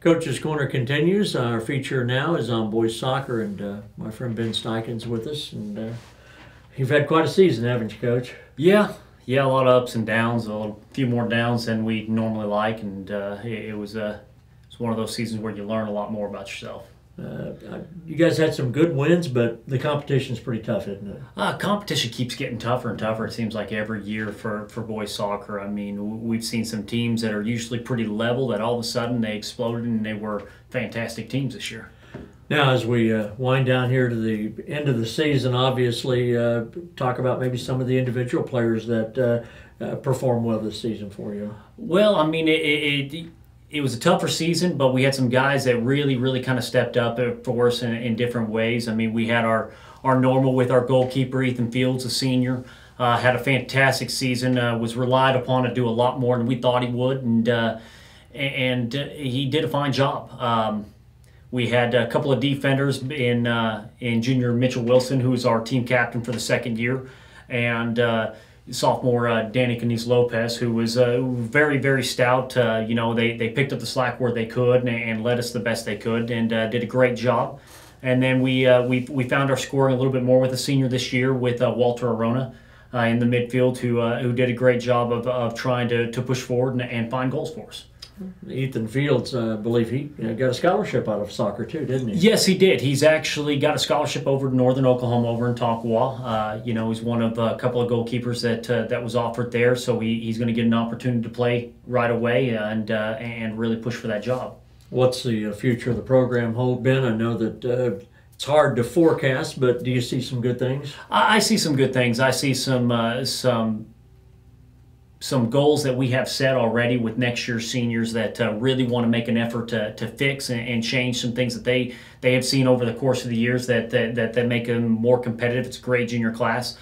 Coach's Corner continues. Our feature now is on boys soccer, and my friend Ben Steichen's with us. And you've had quite a season, haven't you, Coach? Yeah, a lot of ups and downs. A few more downs than we normally like, and it was one of those seasons where you learn a lot more about yourself. You guys had some good wins, but the competition's pretty tough, isn't it? Competition keeps getting tougher and tougher. It seems like every year for boys soccer. I mean, we've seen some teams that are usually pretty level that all of a sudden they exploded and they were fantastic teams this year. Now, as we wind down here to the end of the season, obviously, talk about maybe some of the individual players that performed well this season for you. Well, I mean, it was a tougher season, but we had some guys that really kind of stepped up for us in different ways. I mean, we had our normal with our goalkeeper, Ethan Fields, a senior, had a fantastic season, was relied upon to do a lot more than we thought he would, and he did a fine job. We had a couple of defenders in junior Mitchell Wilson, who was our team captain for the second year, and sophomore Danny Caniz Lopez, who was very stout. They picked up the slack where they could and led us the best they could, and did a great job. And then we found our scoring a little bit more with a senior this year with Walter Arona in the midfield, who did a great job of trying to push forward and find goals for us. Ethan Fields, I believe he got a scholarship out of soccer too, didn't he? Yes, he did. He's actually got a scholarship over to Northern Oklahoma, over in Tonkawa. He's one of a couple of goalkeepers that was offered there, so he's going to get an opportunity to play right away and really push for that job. What's the future of the program hold, Ben? I know that it's hard to forecast, but do you see some good things? I see some good things. I see some goals that we have set already with next year's seniors that really want to make an effort to fix and change some things that they have seen over the course of the years that make them more competitive. It's a great junior class.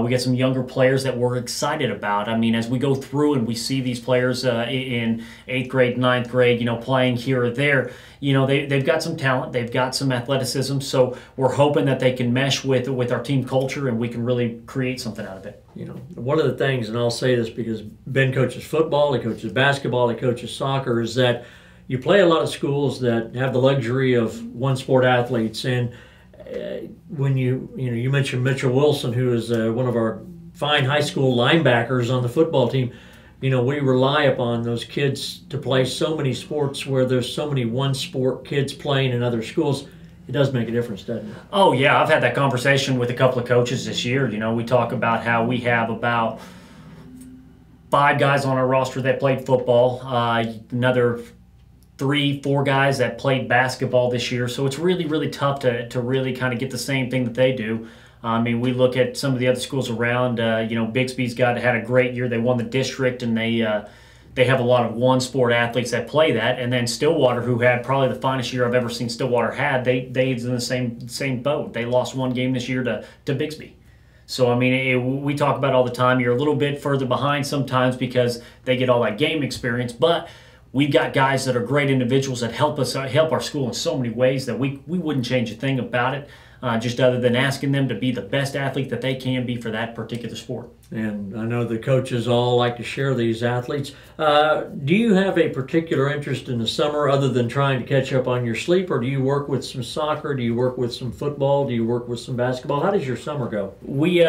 We get some younger players that we're excited about. I mean, as we go through and we see these players in 8th grade, 9th grade, playing here or there, they've got some talent, they've got some athleticism, so we're hoping that they can mesh with our team culture and we can really create something out of it. One of the things, and I'll say this because Ben coaches football, he coaches basketball, he coaches soccer, is that you play a lot of schools that have the luxury of one-sport athletes, and when you mentioned Mitchell Wilson, who is one of our fine high school linebackers on the football team, we rely upon those kids to play so many sports where there's so many one-sport kids playing in other schools. It does make a difference, doesn't it? Oh, yeah. I've had that conversation with a couple of coaches this year. We talk about how we have about 5 guys on our roster that played football, another 3-4 guys that played basketball this year. So it's really tough to really kind of get the same thing that they do. I mean, we look at some of the other schools around. Bixby's had a great year. They won the district, and they have a lot of one-sport athletes that play that. And then Stillwater, who had probably the finest year I've ever seen Stillwater had, they's in the same boat. They lost 1 game this year to Bixby. So, I mean, we talk about it all the time. You're a little bit further behind sometimes because they get all that game experience, but we've got guys that are great individuals that help our school in so many ways that we wouldn't change a thing about it, just other than asking them to be the best athlete that they can be for that particular sport. And I know the coaches all like to share these athletes. Do you have a particular interest in the summer other than trying to catch up on your sleep, or do you work with some soccer? Do you work with some football? Do you work with some basketball? How does your summer go? We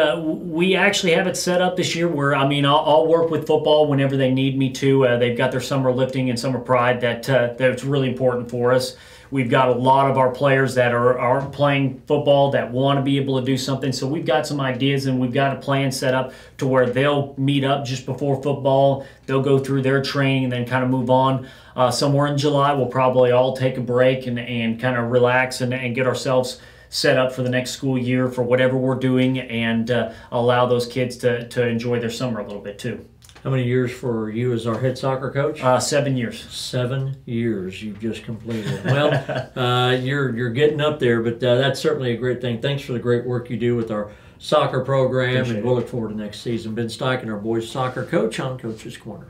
actually have it set up this year where, I mean, I'll work with football whenever they need me to. They've got their summer lifting and summer pride that's really important for us. We've got a lot of our players that are playing football that want to be able to do something. So we've got some ideas and we've got a plan set up to where they'll meet up just before football. They'll go through their training and then kind of move on. Somewhere in July, we'll probably all take a break and kind of relax and get ourselves set up for the next school year for whatever we're doing and allow those kids to enjoy their summer a little bit too. How many years for you as our head soccer coach? 7 years. 7 years you've just completed. Well, you're getting up there, but that's certainly a great thing. Thanks for the great work you do with our soccer program, and we'll look forward to next season. Ben Steichen, our boys soccer coach on Coach's Corner.